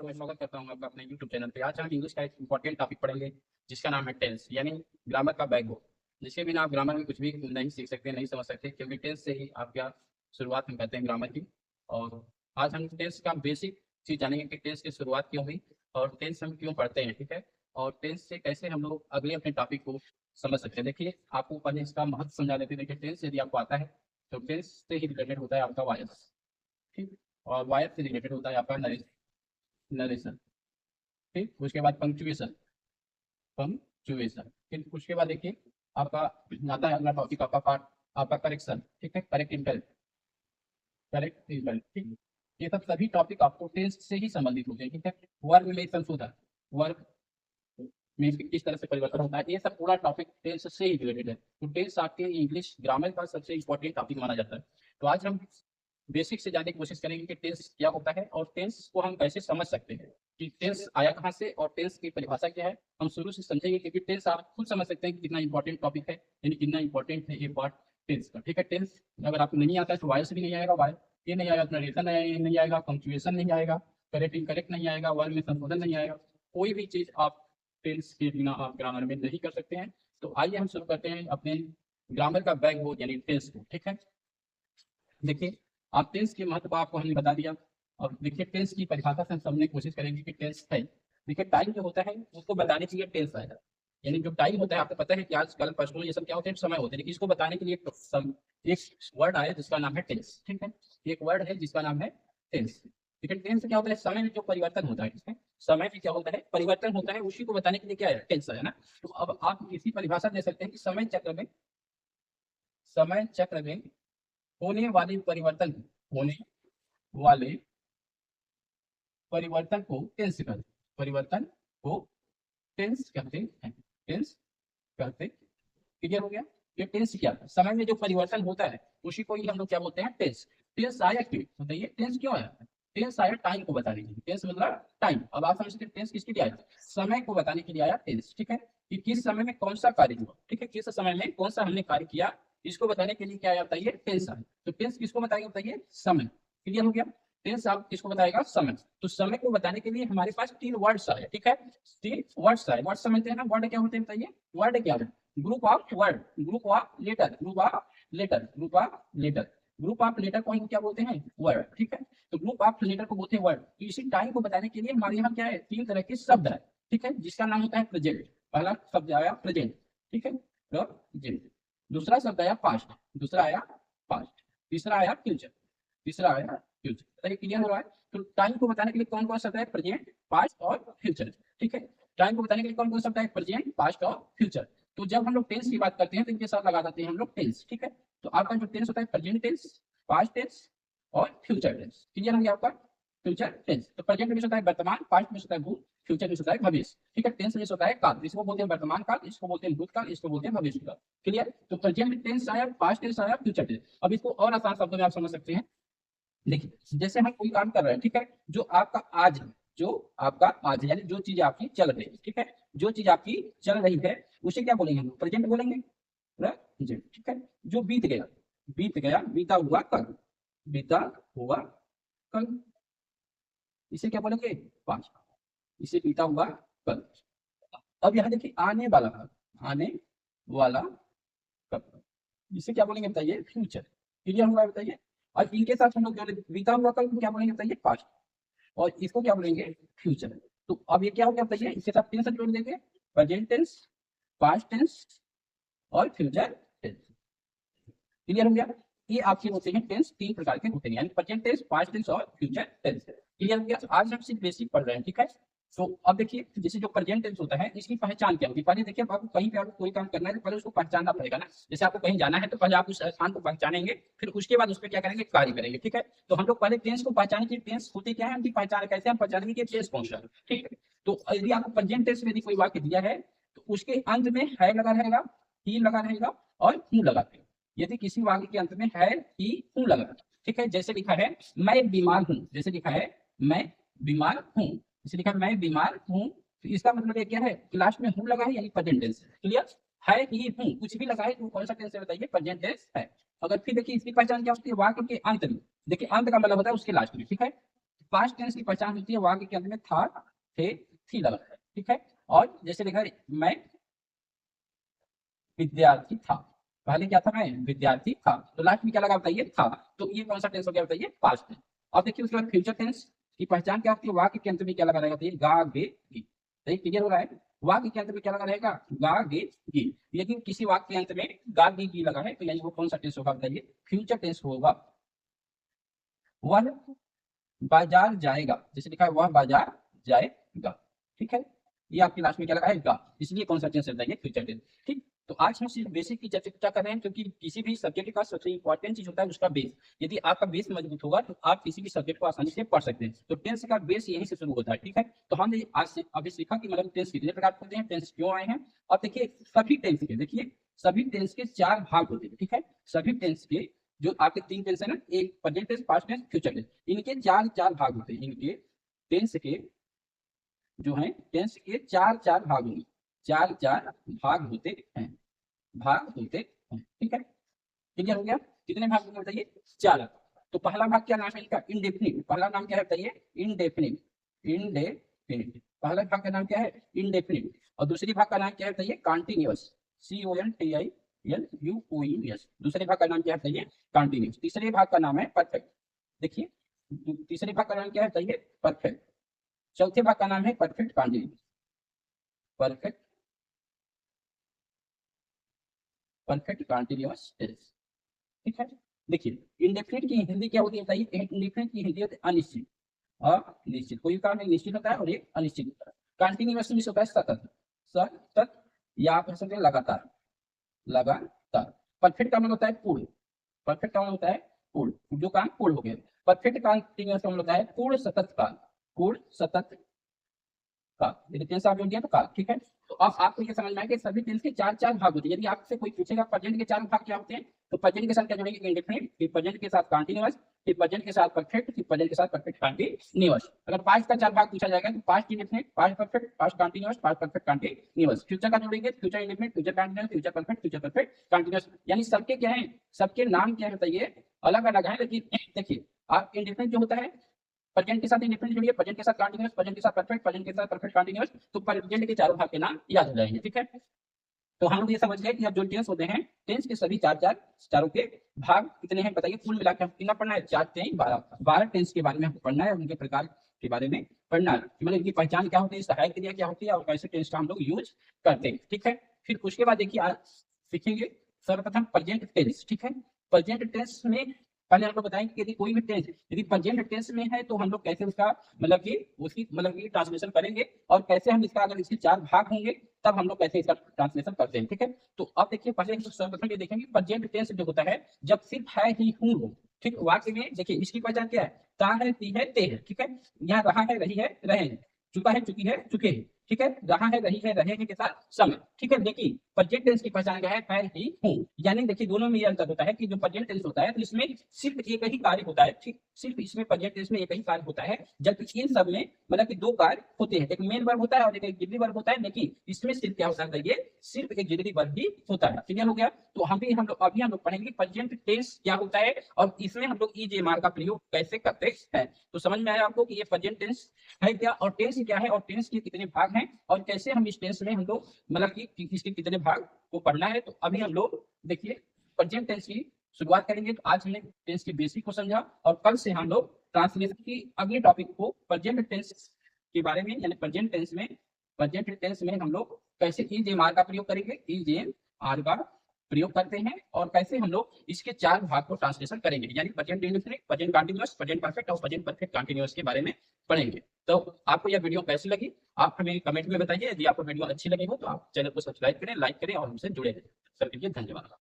तो मैं स्वागत करता हूँ आपका अपने यूट्यूब चैनल पे। आज हम इंग्लिश का एक इंपॉर्टेंट टॉपिक पढ़ेंगे जिसका नाम है टेंस, यानी ग्रामर का बैकबोन। जिसके बिना आप ग्रामर में कुछ भी नहीं सीख सकते, नहीं समझ सकते, क्योंकि टेंस से ही आपका शुरुआत हम करते हैं ग्रामर की। और आज हम टेंस का बेसिक चीज जानेंगे कि टेंस की शुरुआत क्यों हुई और टेंस हम क्यों पढ़ते हैं, ठीक है। और टेंस से कैसे हम लोग अगले अपने टॉपिक को समझ सकते हैं। देखिए, आपको पहले इसका महत्व समझा देते हैं। देखिए, टेंस यदि आपको आता है तो टेंस से ही रिलेटेड होता है आपका वायस, ठीक। और वायस से रिलेटेड होता है आपका नरेशन, ठीक। उसके बाद पंक्चुएशन, पंक्चुएशन, फिर उसके बाद देखिए आपका आता है अगला टॉपिक आपका पार्ट, आपका करेक्शन, ठीक है। करेक्ट इनकरेक्ट, करेक्ट इनकरेक्ट, ठीक। ये सब सभी टॉपिक आपको टेंस से ही संबंधित होते हैं, ठीक है। वर्ग में संशोधन, वर्ग में किस तरह से परिवर्तन होता है, ये सब पूरा टॉपिक टेंस से ही रिलेटेड है। तो टेंस आपके इंग्लिश ग्रामर का सबसे इंपॉर्टेंट टॉपिक माना जाता है। तो आज हम बेसिक से जानने की कोशिश करेंगे कि टेंस क्या होता है और टेंस को हम कैसे समझ सकते हैं, कि टेंस आया कहाँ से और टेंस की परिभाषा क्या है। हम शुरू से समझेंगे, क्योंकि टेंस आप खुद समझ सकते हैं कि कितना इंपॉर्टेंट टॉपिक है, यानी कितना इंपॉर्टेंट है ये पार्ट टेंस का, ठीक है। टेंस अगर आपको नहीं आता है तो वायस भी नहीं आएगा, वायस ये नहीं आएगा, नरेशन नहीं आएगा, पंक्चुएशन नहीं आएगा, करेक्ट इनकरेक्ट नहीं आएगा, वर्ड में संशोधन नहीं आएगा। कोई भी चीज आप टेंस के बिना आप ग्रामर में नहीं कर सकते हैं। तो आइए हम शुरू करते हैं अपने ग्रामर का बैकबोन यानी टेंस को, ठीक है। देखिए, आप टेंस के महत्व आपको हमने बता दिया। और देखिए, टेंस की परिभाषा से हम समझने की कोशिश करेंगे कि टेंस है। देखिए, टाइम जो होता है उसको बताने के लिए टेंस आएगा, यानी जो टाइम होता है, आपको पता है कि आजकल पर्सनल ये सब क्या होते हैं, समय होते हैं, लेकिन इसको बताने के लिए एक वर्ड आया जिसका नाम है टेंस, ठीक है। एक वर्ड है जिसका नाम है टेंस। लेकिन टेंस क्या होता है, समय में जो परिवर्तन होता है, ठीक है। समय में क्या होता है, परिवर्तन होता है, उसी को बताने के लिए क्या है, टेंस है ना। तो अब आप इसी परिभाषा दे सकते हैं कि समय चक्र में होने वाले परिवर्तन, होने वाले परिवर्तन को टेंस कहते हैं, परिवर्तन को टेंस कहते हैं, टेंस कहते। क्लियर हो गया। ये टेंस क्या है, समय में जो परिवर्तन होता है उसी को ही हम लोग क्या बोलते हैं, टेंस। टेंस आया क्यों, बताइए टेंस क्यों आया। टेंस आया टाइम को बताने के लिए, टेंस मतलब टाइम। अब आप समझते हैं टेंस किसके लिए आया, समय को बताने के लिए आया टेंस, ठीक है। कि किस समय में कौन सा कार्य हुआ, ठीक है, किस समय में कौन सा हमने कार्य किया, इसको बताने के लिए क्या आता है, टेंस आया। तो टेंस किसको बताएगा, बताइए समय। क्लियर हो गया। टेंस आप किसको बताएगा, समय। तो समय को बताने के लिए हमारे पास तीन वर्ड्स आए, ठीक है। तीन वर्ड्स आए, वर्ड समझते हैं ना। वर्ड क्या होते हैं बताइए, वर्ड क्या है, group of word, group of letter, group of letter, group of letter. Group of letter को हम क्या बोलते हैं, वर्ड, ठीक है। तो ग्रुप ऑफ लेटर को बोलते हैं वर्ड। तो इसी टाइम को बताने के लिए हमारे यहाँ क्या है, तीन तरह के शब्द है, ठीक है, जिसका नाम होता है प्रेजेंट। पहला शब्द आया प्रेजेंट, ठीक है, प्रेजेंट। दूसरा शब्द आया पास्ट, दूसरा आया पास्ट। तीसरा आया फ्यूचर, तीसरा आया फ्यूचर। बताइए क्लियर हो रहा है। तो टाइम को बताने के लिए कौन कौन शब्द है, प्रेजेंट, पास्ट और फ्यूचर, ठीक है। टाइम को बताने के लिए कौन कौन शब्द है, प्रेजेंट, पास्ट और फ्यूचर। तो जब हम लोग टेंस की बात करते हैं तो इनके साथ लगा देते हैं हम लोग टेंस, ठीक है। तो आपका जो टेंस होता है प्रेजेंट टेंस, पास्ट टेंस और फ्यूचर टेंस। क्लियर हो गया आपका। फ्यूचर टेंस, तो प्रेजेंट में होता है वर्तमान, पास्ट में होता है भूत, फ्यूचर में होता है भविष्य, ठीक है। टेंस में होता है काल, इसको बोलते हैं वर्तमान काल, इसको बोलते हैं भूतकाल, इसको बोलते हैं भविष्य काल। क्लियर। तो प्रेजेंट टेंस आया, पास्ट टेंस आया, फ्यूचर टेंस। अब इसको और आसान शब्दों में आप समझ सकते हैं। देखिए, जैसे हम कोई काम कर रहे हैं, ठीक है, जो आपका आज है, जो आपका आज है, यानी जो चीज आपकी चल रही है, ठीक है, जो चीज आपकी चल रही है उसे क्या बोलेंगे हम, प्रेजेंट बोलेंगे, प्रेजेंट, ठीक है। जो बीत गया, बीत गया, बीता हुआ कल, बीता हुआ कल, इसे क्या बोलेंगे, पास्ट, इसे बीता हुआ कल। अब यहाँ देखिए आने वाला कल, आने वाला कल, इसे क्या बोलेंगे बताइए, फ्यूचर। क्लियर हुआ बताइए। और इनके साथ हम लोग जो बीता हुआ कल को क्या बोलेंगे बताइए, पास्ट, और इसको क्या बोलेंगे, फ्यूचर। तो अब ये क्या हो गया बताइए, इसके साथ टेंस जोड़ देंगे, प्रेजेंट टेंस, पास्ट टेंस और फ्यूचर टेंस। क्लियर हो गया। ये आपके होते हैं टेंस, तीन प्रकार के होते हैं, यानी प्रेजेंट टेंस, पास्ट टेंस और फ्यूचर टेंस। क्लियर हो गया। आज हम सिर्फ बेसिक पढ़ रहे हैं, ठीक है। तो अब देखिए, जैसे जो प्रेजेंट टेंस होता है इसकी पहचान क्या होगी। पहले देखिए, आपको कहीं पे आपको कोई काम करना है तो पहले उसको पहचानना पड़ेगा ना। जैसे आपको कहीं जाना है तो पहले आप उस स्थान को पहचानेंगे, फिर उसके बाद उस पर क्या करेंगे, कार्य करेंगे, ठीक है। तो हम लोग पहले टेंस को पहचाने की, टेंस होते क्या है, उनकी पहचान कैसे हम पहचानेंगे कि टेंस कौन सा है, ठीक है। तो यदि आपको प्रेजेंट टेंस में यदि कोई वाक्य दिया है तो उसके अंत में है लगा रहेगा, ही लगा रहेगा और हूं लगा रहेगा। यदि किसी वाक्य के अंत में है ही हूं लगा, ठीक है। जैसे लिखा है मैं बीमार हूं, जैसे लिखा है मैं बीमार हूं, जैसे लिखा है मैं बीमार हूं, तो इसका मतलब ये क्या है, लास्ट में हूं लगा है, यानी प्रेजेंट टेंस है। क्लियर है ही हूं, कुछ भी लगा है तो कौन सा टेंस है बताइए, प्रेजेंट टेंस है। अगर फिर देखिए इसकी पहचान क्या होती है, वाक्य के अंत में। देखिए अंत का मतलब होता है उसके लास्ट में, ठीक है। पास्ट टेंस की पहचान होती है वाक्य के अंत में था, थे, थी लगा है, ठीक है। और जैसे देखा मैं विद्यार्थी था, पहले क्या था, मैं विद्यार्थी था, तो लास्ट में क्या लगा बताइए, था। तो ये कौन सा टेंस हो गया बताइए, पास्ट टेंस। अब देखिए उसके बाद फ्यूचर टेंस की पहचान क्या होती है, वाक्य के अंत में क्या लगा रहेगा बताइए, गा गे गी। सही क्लियर हो रहा है, वाक्य के अंत में क्या लगा रहेगा, गा गे गी। लेकिन किसी वाक्य के अंत में गा गे गी लगा है, तो यानी वो कौन सा टेंस होगा बताइए, फ्यूचर टेंस होगा। वह बाजार जाएगा, जैसे लिखा है वह बाजार जाएगा, ठीक है। ये आपके लास्ट में क्या लगा है, गा, इसलिए कौन सा टेंस है बताइए, फ्यूचर टेंस। ठीक, तो आज हम सिर्फ बेसिक की चर्चा कर रहे हैं, क्योंकि किसी भी सब्जेक्ट का सबसे इंपॉर्टेंट चीज होता है उसका बेस। यदि आपका बेस मजबूत होगा तो आप किसी भी सब्जेक्ट को आसानी से पढ़ सकते हैं। तो टेंस का बेस यहीं से शुरू होता है, ठीक है। तो हमने आज से अभी सीखा कि मतलब टेंस कितने प्रकार के होते हैं, टेंस क्यों आए हैं। और देखिए सभी टेंस के, देखिए सभी टेंस के 4 भाग होते हैं, ठीक है। सभी टेंस के जो आपके 3 टेंस है ना, एक present tense, past tense, future tense, इनके 4 भाग होते हैं। इनके टेंस के जो है, टेंस के 4 भाग होंगे, 4 भाग होते हैं, भाग होते हैं, ठीक है। क्लियर हो गया, कितने भाग होंगे बताइए, 4। तो पहला भाग क्या नाम है इसका, इंडेफिनिट। पहला नाम क्या है बताइए, इंडेफिनिट। इंडेफिनिट, पहला भाग का नाम क्या है, इंडेफिनिट। और दूसरी भाग का नाम क्या है बताइए, कॉन्टिन्यूअस, CONTINUOUS। दूसरे भाग का नाम क्या है बताइए, कॉन्टिन्यूअस। तीसरे भाग का नाम है परफेक्ट। देखिए तीसरे भाग का नाम क्या है बताइए, परफेक्ट। चौथे भाग का नाम है perfect continuous, perfect, perfect continuous tense, ठीक है। देखिए इंडेफिनिट की हिंदी क्या होती है बताइए, इंडेफिनिट की हिंदी होती है अनिश्चित, अनिश्चित। कोई काम एक निश्चित होता है और एक अनिश्चित होता है। कंटिन्यूअस में होता है सतत, सतत, या आप कह सकते हैं लगातार, लगातार। परफेक्ट का मतलब होता है पूर्ण, परफेक्ट का मतलब होता है पूर्ण, जो काम पूर्ण हो गया। परफेक्ट कंटिन्यूअस का मतलब होता है पूर्ण सतत काल, पूर्ण सतत काल। यदि टेंस आप जोड़ दिया तो काल, ठीक है। तो अब आपको ये समझ में आया कि सभी टेंस के 4 भाग होते हैं। यदि आपसे कोई पूछेगा प्रेजेंट के 4 भाग क्या होते हैं, तो प्रेजेंट के साथ क्या जोड़ेंगे, इंडेफिनिट, फिर प्रेजेंट के साथ कंटीन्यूअस, फिर प्रेजेंट के साथ परफेक्ट, फिर प्रेजेंट के साथ परफेक्ट कंटीन्यूअस। अगर पास्ट का 4 भाग पूछा जाएगा तो past indefinite, past perfect, past continuous, past perfect continuous. Future का जोड़ेंगे, future indefinite, future continuous, future perfect, future perfect continuous. यानी सबके क्या है, सबके नाम क्या है बताइए, अलग अलग है। लेकिन देखिए आप इंडेफिनिट जो होता है, प्रेजेंट के साथ इंडेफिनिट जोड़िए, प्रेजेंट के साथ कंटीन्यूअस, प्रेजेंट के साथ परफेक्ट, प्रेजेंट के साथ परफेक्ट कंटीन्यूअस, तो प्रेजेंट के 4 भाग के नाम याद हो जाएंगे, ठीक है। तो हम लोग ये समझ गए कि अब जो टेंस होते हैं, टेंस के सभी 4 के भाग कितने हैं बताइए, कुल मिलाकर कितना पढ़ना है, 4 3 12, 12 टेंस के बारे में हमको पढ़ना है, उनके प्रकार के बारे में पढ़ना है, मतलब इनकी पहचान क्या होती है, सहायक क्रिया क्या होती है, और कैसे टेंस का हम लोग यूज करते हैं, ठीक है। फिर उसके बाद देखिए आज सीखेंगे सर्वप्रथम प्रेजेंट टेंस, ठीक है। प्रेजेंट टेंस में पहले हम लोग बताएंगे कि यदि कोई भी टेंस यदि प्रेजेंट टेंस में है तो हम लोग कैसे उसका मतलब कि उसकी मतलब कि ट्रांसलेशन करेंगे, और कैसे हम इसका, अगर इसके 4 भाग होंगे तब हम लोग कैसे इसका ट्रांसलेशन करते हैं, ठीक है। तो अब देखिए पहले हम सर्वप्रथम ये देखेंगे प्रेजेंट टेंस जो होता है जब सिर्फ है ही हूं हो, ठीक। वाक्य में देखिए इसकी पहचान क्या है, ता है, ती है, ते है, ठीक है। यहाँ रहा है, रही है, रहे हैं, चुका है, चुकी है, चुके हैं, ठीक है। रहा है, रही है, रहे हैं के साथ समय, ठीक है। देखिए प्रेजेंट टेंस की पहचान क्या है ही हूं। यानी देखिए दोनों में ये अंतर होता है कि जो प्रेजेंट टेंस होता है तो इसमें सिर्फ एक ही कार्य होता है, ठीक। सिर्फ इसमें प्रेजेंट टेंस में एक ही कार्य होता है, जबकि इन सब में मतलब कि 2 कार्य होते हैं, एक मेन वर्ब होता है और एक ऑक्सिलरी वर्ब होता है। लेकिन इसमें सिर्फ क्या होता है ये सिर्फ एक ऑक्सिलरी वर्ब ही होता है, क्लियर हो गया। तो हम लोग पढ़ेंगे प्रेजेंट टेंस क्या होता है और इसमें हम लोग ईजेएमआर का प्रयोग कैसे करते हैं। तो समझ में आया आपको कि ये प्रेजेंट टेंस है क्या, और टेंस क्या है, और टेंस के कितने भाग हैं, और कैसे हम इस टेंस में हम लोग मतलब कि इसके कितने भाग को पढ़ना है। तो अभी हम लोग देखिए प्रेजेंट टेंस की शुरुआत करेंगे। तो आज हमने टेंस की बेसिक को समझा, और कल से हम लोग ट्रांसलेशन की अगले टॉपिक को प्रेजेंट टेंस के बारे में, यानी प्रेजेंट टेंस में हम लोग कैसे ईजेएमआर का प्रयोग करेंगे, ईजेएमआर का प्रयोग करते हैं, और कैसे हम लोग इसके 4 भाग को ट्रांसलेशन करेंगे, यानी present indefinite, present continuous, present perfect और प्रेजेंट परफेक्ट कंटीन्यूअस के बारे में पढ़ेंगे। तो आपको यह वीडियो कैसी लगी, आप हमें कमेंट में बताइए। यदि आपको वीडियो अच्छी लगी हो तो आप चैनल को सब्सक्राइब करें, लाइक करें और हमसे जुड़े रहें। सर के लिए धन्यवाद।